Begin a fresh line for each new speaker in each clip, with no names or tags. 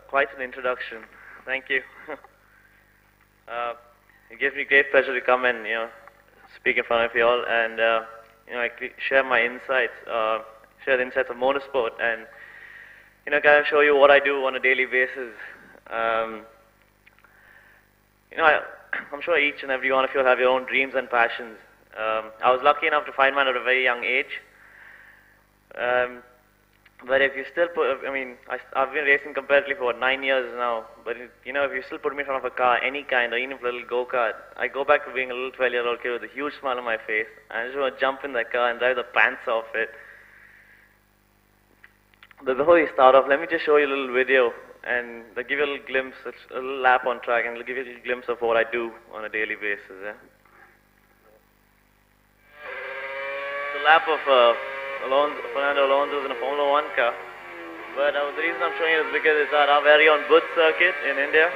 Quite an introduction. Thank you. It gives me great pleasure to come and speak in front of you all and share my insights, share the insights of motorsport, and kind of show you what I do on a daily basis. I'm sure each and every one of you have your own dreams and passions. I was lucky enough to find mine at a very young age. But if you still I've been racing competitively for 9 years now, but if you still put me in front of a car, any kind, or even a little go-kart, I go back to being a little 12-year-old kid with a huge smile on my face. I just want to jump in that car and drive the pants off it. But before we start off, let me just show you a little video and give you a little glimpse, a little lap on track, and give you a little glimpse of what I do on a daily basis. Yeah? It's a lap of Fernando Alonso's in a Formula 1 car. But the reason I'm showing you is because it's at our very own Buddh circuit in India.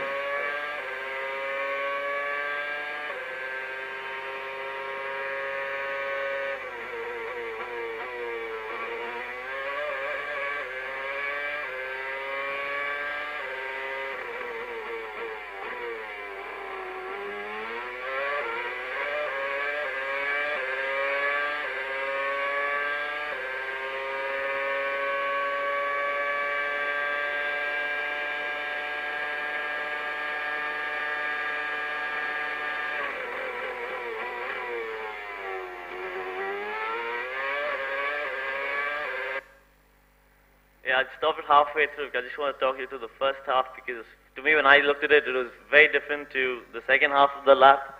Yeah, I'd stop it halfway through because I just want to talk you through the first half, because to me when I looked at it, it was very different to the second half of the lap.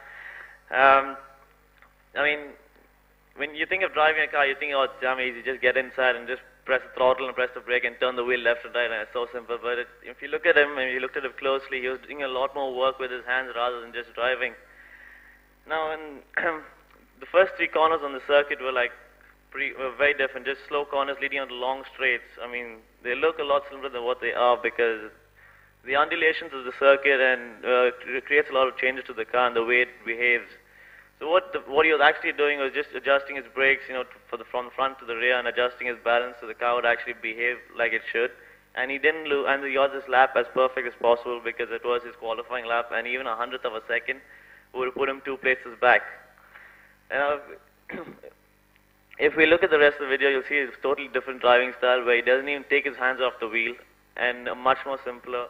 When you think of driving a car, you think, oh, it's damn easy, just get inside and just press the throttle and press the brake and turn the wheel left and right, and it's so simple. But if you look at him and you looked at him closely, he was doing a lot more work with his hands rather than just driving. Now, the first 3 corners on the circuit were were very different, just slow corners leading onto long straights. They look a lot simpler than what they are because the undulations of the circuit and creates a lot of changes to the car and the way it behaves. So what he was actually doing was just adjusting his brakes, from the front to the rear, and adjusting his balance so the car would actually behave like it should. And he didn't lose, and he got this lap as perfect as possible because it was his qualifying lap, and even 100th of a second would put him 2 places back. If we look at the rest of the video, you'll see it's a totally different driving style where he doesn't even take his hands off the wheel, and a much more simpler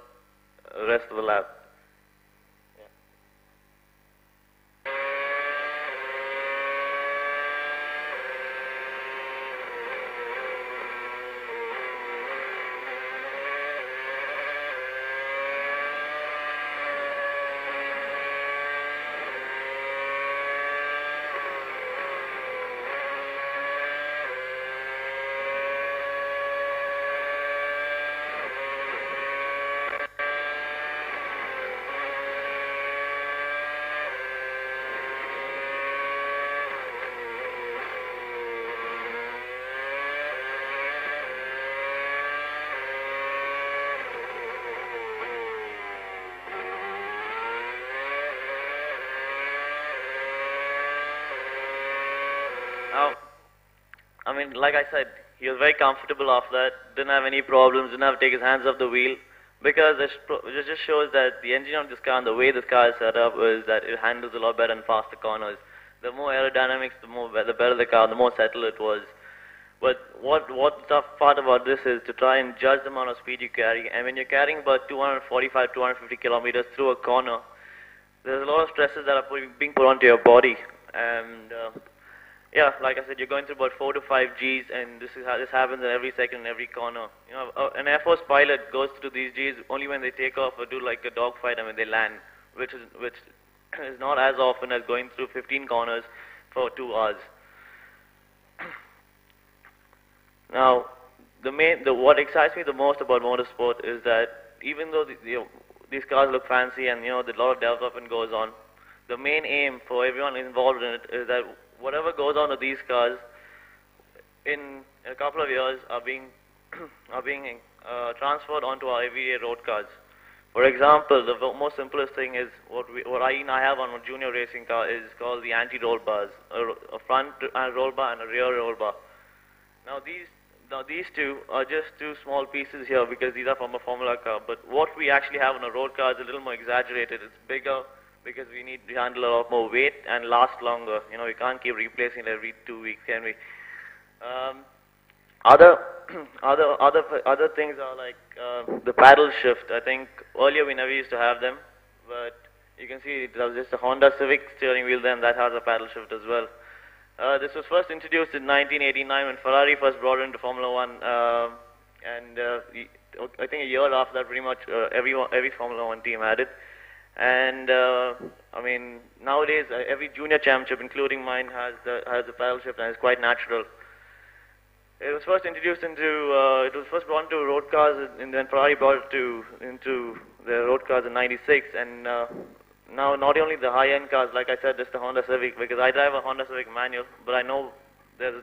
rest of the lap. Like I said, he was very comfortable after that, didn't have any problems, didn't have to take his hands off the wheel, because it just shows that the engine of this car and the way this car is set up is that it handles a lot better in faster corners. The more aerodynamics, the better the car, the more settled it was. But what the tough part about this is to try and judge the amount of speed you carry, and when you're carrying about 245, 250 kilometers through a corner, there's a lot of stresses that are being put onto your body, and yeah, like I said, you're going through about 4 to 5 Gs, and this happens in every second, in every corner. An Air Force pilot goes through these Gs only when they take off or do like a dogfight and when they land, which is not as often as going through 15 corners for 2 hours. Now, what excites me the most about motorsport is that even though these cars look fancy and there's a lot of development goes on, the main aim for everyone involved in it is that whatever goes on to these cars in a couple of years are being transferred onto our everyday road cars. For example, the most simplest thing is what I have on a junior racing car is called the anti-roll bars, a front roll bar and a rear roll bar. Now Now these two are just two small pieces here because these are from a Formula car. But what we actually have on a road car is a little more exaggerated. It's bigger because we need to handle a lot more weight and last longer. You know, we can't keep replacing it every 2 weeks, can we? Other other things are like the paddle shift. I think earlier we never used to have them, but you can see it was just a Honda Civic steering wheel then that has a paddle shift as well. This was first introduced in 1989 when Ferrari first brought it into Formula One, and I think a year after that, pretty much every Formula One team had it. And I mean, nowadays every junior championship, including mine, has a paddle shift, and it's quite natural. It was first introduced it was first brought into road cars, and then Ferrari brought it into the road cars in '96, and now not only the high-end cars, like I said, just the Honda Civic, because I drive a Honda Civic manual, but I know there's an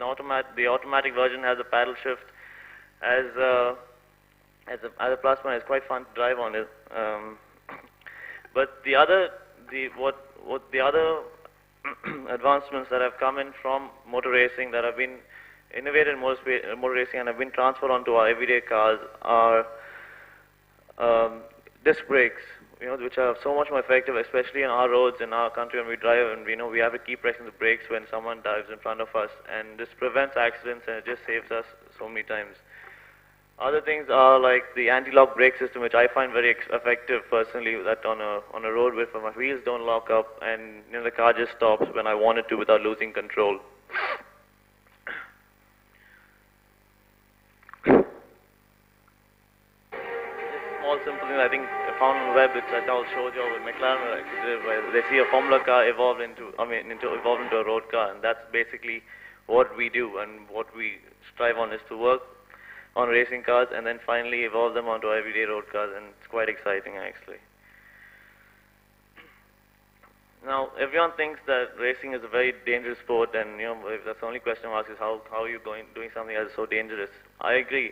the automatic version has a paddle shift as a plus point. It's quite fun to drive on it. But the other advancements that have come in from motor racing that have been innovated in motor racing and have been transferred onto our everyday cars are disc brakes, you know, which are so much more effective, especially in our roads in our country when we drive, and we know we have to keep pressing the brakes when someone dives in front of us, and this prevents accidents and it just saves us so many times. Other things are like the anti-lock brake system, which I find very effective personally. That on a road where my wheels don't lock up, and you know, the car just stops when I want it to without losing control. Small simple thing I think I found on the web, which I'll show you with McLaren, where they see a Formula car evolve into a road car, and that's basically what we do, and what we strive on is to work on racing cars and then finally evolve them onto everyday road cars, and it's quite exciting actually. Now everyone thinks that racing is a very dangerous sport, and you know, if that's the only question I ask is how are you doing something that is so dangerous? I agree.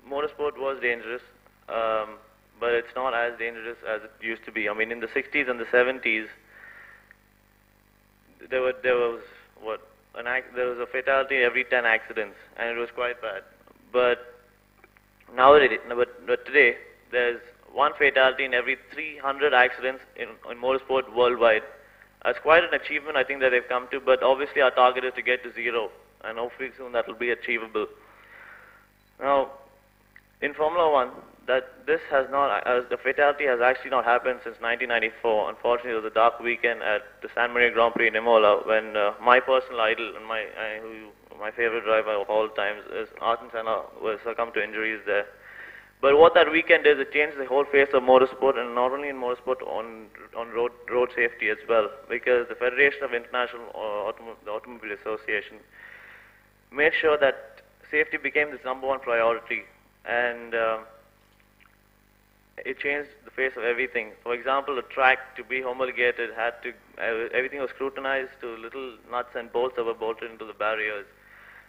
Motorsport was dangerous, but it's not as dangerous as it used to be. I mean, in the 60s and the 70s, there was a fatality every 10 accidents, and it was quite bad. But nowadays, but today, there's one fatality in every 300 accidents in motorsport worldwide. That's quite an achievement, I think, that they've come to. But obviously, our target is to get to zero, and hopefully soon that will be achievable. Now, in Formula One, the fatality has actually not happened since 1994. Unfortunately, it was a dark weekend at the San Marino Grand Prix in Imola when my personal idol and my favorite driver of all times is Ayrton Senna was succumbed to injuries there. But what that weekend did, it changed the whole face of motorsport, and not only in motorsport, on road safety as well, because the Federation of International the Automobile Association made sure that safety became the #1 priority, and it changed the face of everything. For example, a track to be homologated everything was scrutinized to little nuts and bolts that were bolted into the barriers.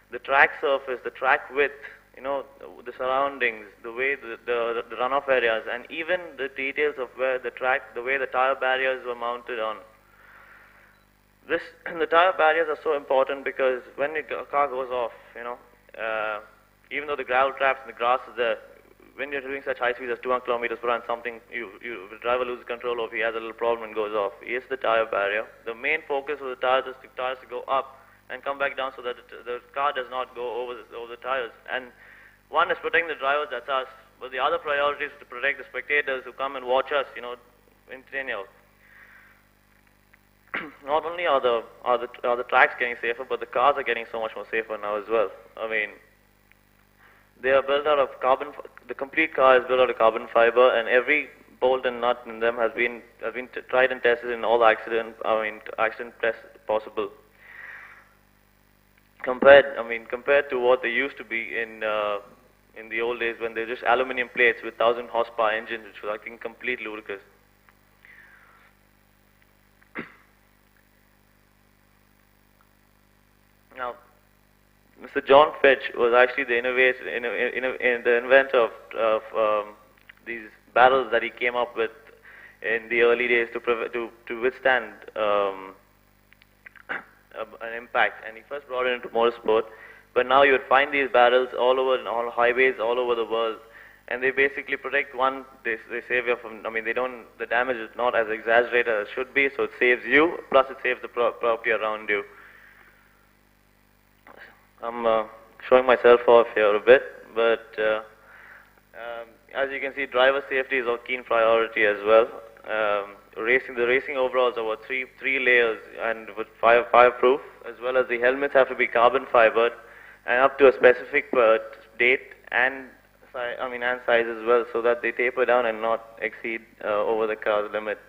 The track surface, the track width, you know, the surroundings, the way the runoff areas, and even the details of where the way the tire barriers were mounted on. The tire barriers are so important because when a car goes off, you know, even though the gravel traps and the grass is there, when you're doing such high speeds as 200 kilometers per hour, and something the driver loses control of, he has a little problem and goes off. It's the tire barrier. The main focus of the tires is tires to go up and come back down so that the car does not go over the tires. And one is protecting the drivers, that's us. But the other priority is to protect the spectators who come and watch us, you know, entertain you. Not only are the tracks getting safer, but the cars are getting so much more safer now as well. I mean, they are built out of the complete car is built out of carbon fiber, and every bolt and nut in them has been tried and tested in all accident tests possible. Compared to what they used to be in the old days when they're just aluminum plates with 1,000 horsepower engines, which was, I think, completely ludicrous. Now, Mr. John Fitch was actually the inventor of these barrels that he came up with in the early days to withstand an impact, and he first brought it into motorsport. But now you would find these barrels all over, on highways all over the world, and they basically protect one. They save you from. I mean, they don't. The damage is not as exaggerated as it should be, so it saves you. Plus, it saves the property around you. I'm showing myself off here a bit, but as you can see, driver safety is a keen priority as well. The racing overalls are about three layers and with fireproof, as well as the helmets have to be carbon fibered and up to a specific date and size as well, so that they taper down and not exceed over the car's limit.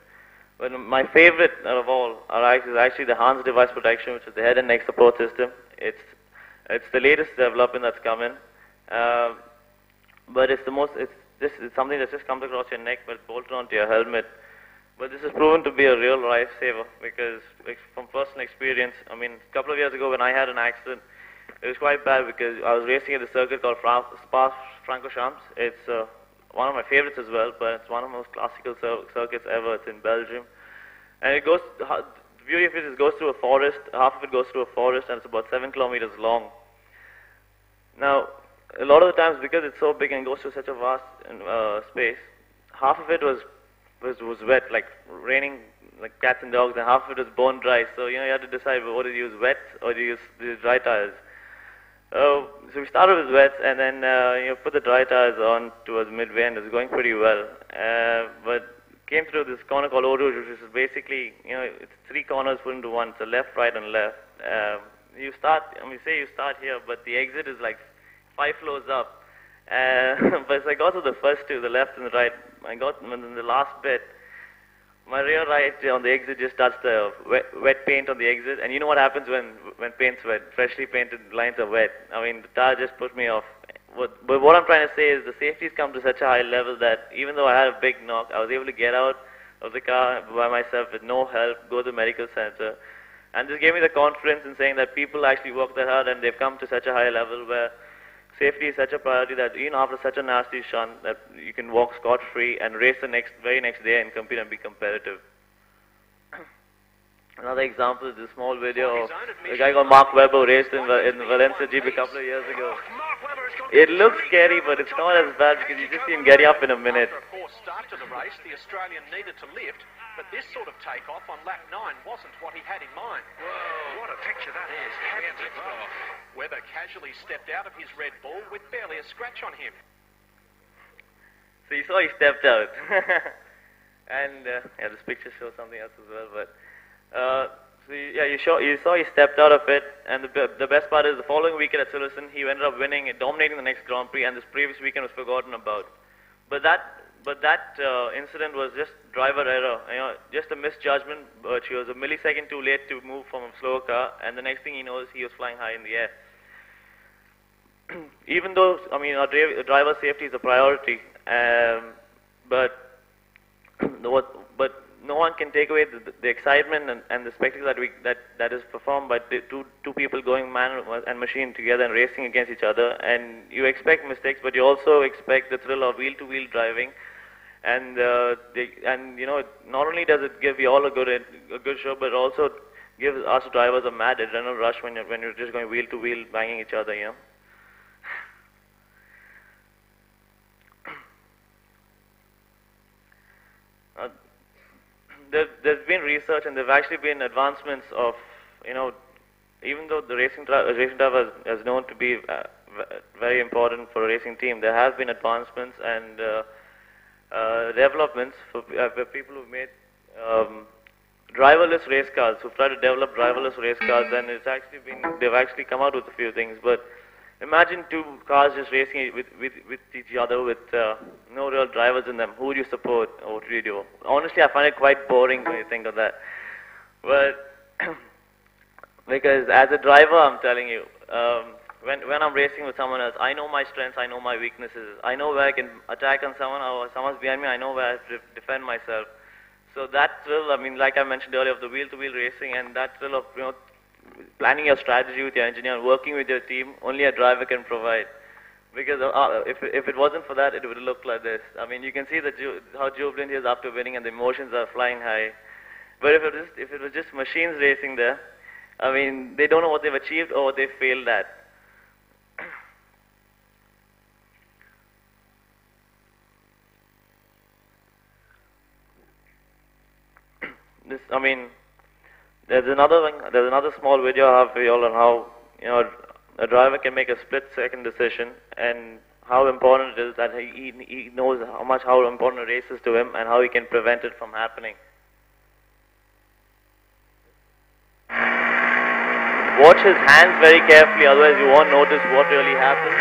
But my favorite of all is actually the HANS device protection, which is the head and neck support system. It's the latest development that's come in, but it's something that just comes across your neck but bolted onto your helmet. But this has proven to be a real lifesaver because, from personal experience, I mean, a couple of years ago when I had an accident, it was quite bad because I was racing at the circuit called Spa-Francorchamps. It's one of my favorites as well, but it's one of the most classical circuits ever. It's in Belgium, and it goes. The beauty of it is it goes through a forest. Half of it goes through a forest, and it's about 7 kilometers long. Now, a lot of the times, because it's so big and goes through such a vast space, half of it was wet, like raining like cats and dogs, and half of it was bone dry. So you had to decide whether to use wet or to use the dry tires. So we started with wets, and then put the dry tires on towards midway, and it was going pretty well. But came through this corner called Eau Rouge, which is basically it's 3 corners put into one. So left, right, and left. You start here, but the exit is like 5 floors up. But as I got to the first two, the left and the right, I got in the last bit. My rear right on the exit just touched the wet paint on the exit, and you know what happens when paint's wet? Freshly painted lines are wet. I mean, the tire just put me off. But what I'm trying to say is the safety's come to such a high level that even though I had a big knock, I was able to get out of the car by myself with no help, go to the medical center. And this gave me the confidence in saying that people actually work that hard and they've come to such a high level where safety is such a priority that even after such a nasty shunt that you can walk scot-free and race the very next day and compete and be competitive. Another example is this small video of a guy called Mark Webber who raced in Valencia GP a couple of years ago. It looks scary, but it's not as bad because you just see him getting up in a minute.
After a poor start to the race, the Australian needed to lift, but this sort of takeoff on lap 9 wasn't what he had in mind.
Whoa, what a picture that is.
Webber casually stepped out of his Red Bull with barely a scratch on him.
So you saw he stepped out. And this picture shows something else as well, but you saw he stepped out of it, and the best part is the following weekend at Silverstone, he ended up winning and dominating the next Grand Prix, and this previous weekend was forgotten about. But that incident was just driver error, just a misjudgment, but she was a millisecond too late to move from a slower car, and the next thing he knows, he was flying high in the air. Even though, our driver safety is a priority, but no one can take away the excitement and the spectacle that is performed by two people going man and machine together and racing against each other. And you expect mistakes, but you also expect the thrill of wheel-to-wheel driving. And not only does it give you all a good show, but also gives us drivers a mad adrenaline rush when you're just going wheel-to-wheel banging each other. There's been research and there have actually been advancements of, even though the racing driver is known to be very important for a racing team, there have been advancements and developments for people who've made driverless race cars, who've tried to develop driverless race cars, and they've actually come out with a few things. But imagine 2 cars just racing with each other with no real drivers in them. Who would you support or what would you do? Honestly, I find it quite boring when you think of that. But because as a driver, I'm telling you, when I'm racing with someone else, I know my strengths, I know my weaknesses. I know where I can attack on someone, or someone's behind me, I know where I have to defend myself. So that thrill, like I mentioned earlier, of the wheel-to-wheel racing and that thrill of, planning your strategy with your engineer and working with your team, only a driver can provide. Because if it wasn't for that, it would look like this. You can see how jubilant he is after winning, and the emotions are flying high. But if it was just machines racing there, I mean, they don't know what they've achieved or what they failed at. I mean, there's another small video I have for you all on how, a driver can make a split-second decision and how important it is that he knows how important a race is to him and how he can prevent it from happening. Watch his hands very carefully, otherwise you won't notice what really happens.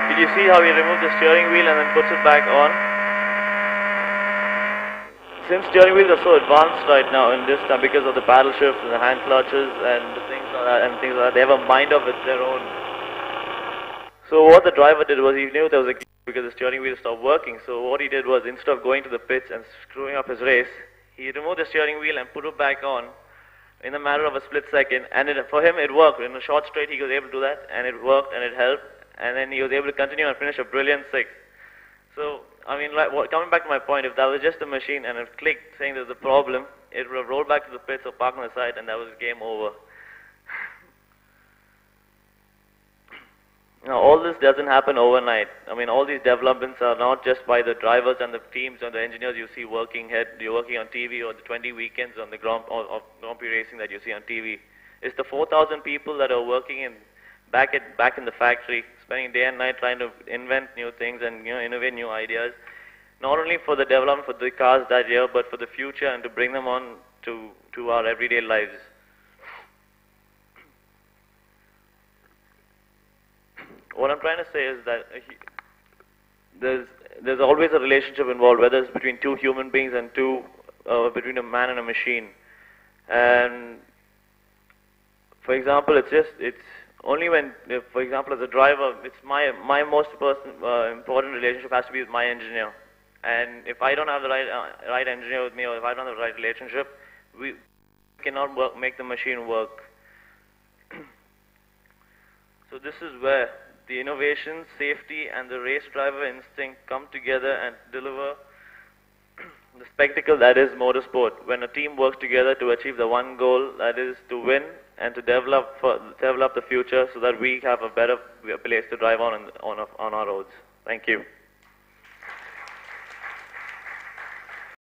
Did you see how he removed the steering wheel and then puts it back on? Since steering wheels are so advanced right now in this time because of the paddle shifts and the hand clutches and the things like that, they have a mind of their own. So what the driver did was he knew there was a because the steering wheel stopped working. So what he did was, instead of going to the pits and screwing up his race, he removed the steering wheel and put it back on in a matter of a split second. And for him it worked. In a short straight he was able to do that, and it worked and it helped. And then he was able to continue and finish a brilliant sixth. So, I mean, coming back to my point, if that was just a machine and it clicked saying there's a problem, it would have rolled back to the pits or parked on the side, and that was game over. Now, all this doesn't happen overnight. I mean, all these developments are not just by the drivers and the teams and the engineers you see working on TV, or the 20 weekends on the Grand Prix racing that you see on TV. It's the 4,000 people that are working back in the factory, spending day and night trying to invent new things and innovate new ideas, not only for the development for the cars that year, but for the future and to bring them on to our everyday lives. What I'm trying to say is that there's always a relationship involved, whether it's between two human beings and between a man and a machine. And for example, it's only when, for example, as a driver, it's my most important relationship has to be with my engineer. And if I don't have the right engineer with me, or if I don't have the right relationship, we cannot make the machine work. So this is where the innovation, safety, and the race driver instinct come together and deliver the spectacle that is motorsport. When a team works together to achieve the one goal, that is to win and to develop the future, so that we have a better place to drive on our roads. Thank you.